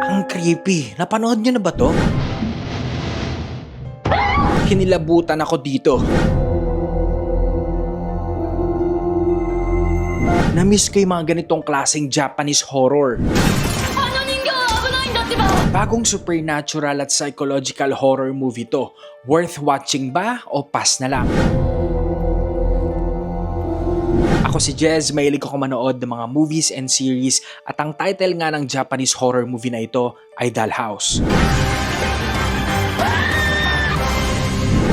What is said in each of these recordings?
Ang creepy. Napanood niyo na ba to? Kinilabutan ako dito. Na-miss ko yung mga ganitong klaseng Japanese horror. Bagong supernatural at psychological horror movie to. Worth watching ba o pass na lang? Ako si Jez, mahilig ako manood ng mga movies and series at ang title nga ng Japanese horror movie na ito ay Dollhouse.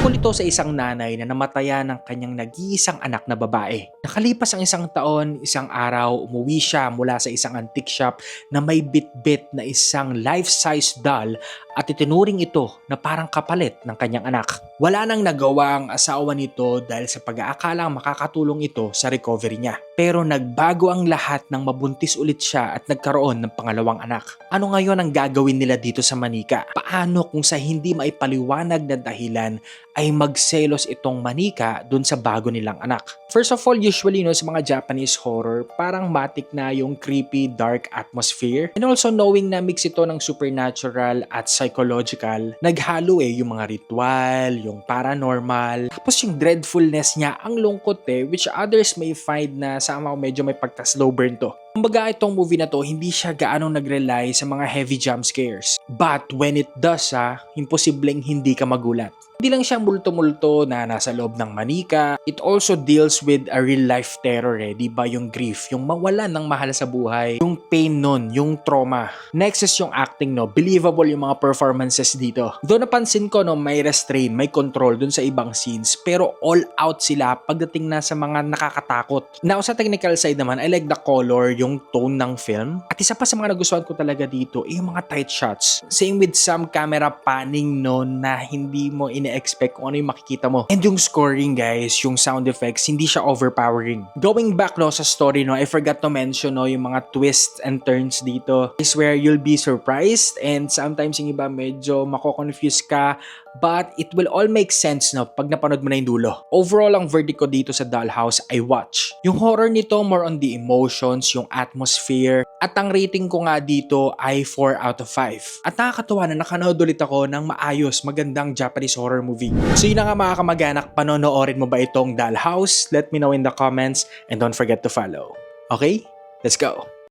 Tungkol ito sa isang nanay na namatayan ng kanyang nag-iisang anak na babae. Nakalipas ang isang taon, isang araw, umuwi siya mula sa isang antique shop na may bit-bit na isang life-size doll at itinuring ito na parang kapalit ng kanyang anak. Wala nang nagawa ang asawa nito dahil sa pag-aakalang makakatulong ito sa recovery niya. Pero nagbago ang lahat nang mabuntis ulit siya at nagkaroon ng pangalawang anak. Ano ngayon ang gagawin nila dito sa Manika? Paano kung sa hindi maipaliwanag na dahilan ay magselos itong Manika dun sa bago nilang anak? First of all, usually sa mga Japanese horror, parang matik na yung creepy, dark atmosphere. And also knowing na mix ito ng supernatural at psychological, naghalo yung mga ritual, yung paranormal, tapos yung dreadfulness niya, ang lungkot which others may find na somehow medyo may pagka-slow burn to. Kumbaga itong movie na to, hindi siya gaanong nag-rely sa mga heavy jump scares. But when it does, imposibleng hindi ka magulat. Hindi lang siya multo-multo na nasa loob ng Manika. It also deals with a real-life terror diba? Yung grief, yung mawalan ng mahal sa buhay, yung pain nun, yung trauma. Next is yung acting, believable yung mga performances dito. Doon napansin ko, may restraint, may control dun sa ibang scenes, pero all out sila pagdating na sa mga nakakatakot. Now, sa technical side naman, I like the color, yung tone ng film. At isa pa sa mga nagustuhan ko talaga dito, yung mga tight shots. Same with some camera panning na hindi mo expect kung ano yung makikita mo. And yung scoring guys, yung sound effects, hindi siya overpowering. Going back sa story, I forgot to mention yung mga twists and turns dito is where you'll be surprised and sometimes yung iba medyo mako-confuse ka, but it will all make sense pag napanood mo na yung dulo. Overall, ang verdict ko dito sa Dollhouse ay watch. Yung horror nito more on the emotions, yung atmosphere, at ang rating ko nga dito ay 4 out of 5. At nakakatuwa na nakanood ulit ako ng maayos, magandang Japanese horror movie. So yun na nga mga kamag-anak, panonoorin mo ba itong Dollhouse? Let me know in the comments and don't forget to follow. Okay? Let's go!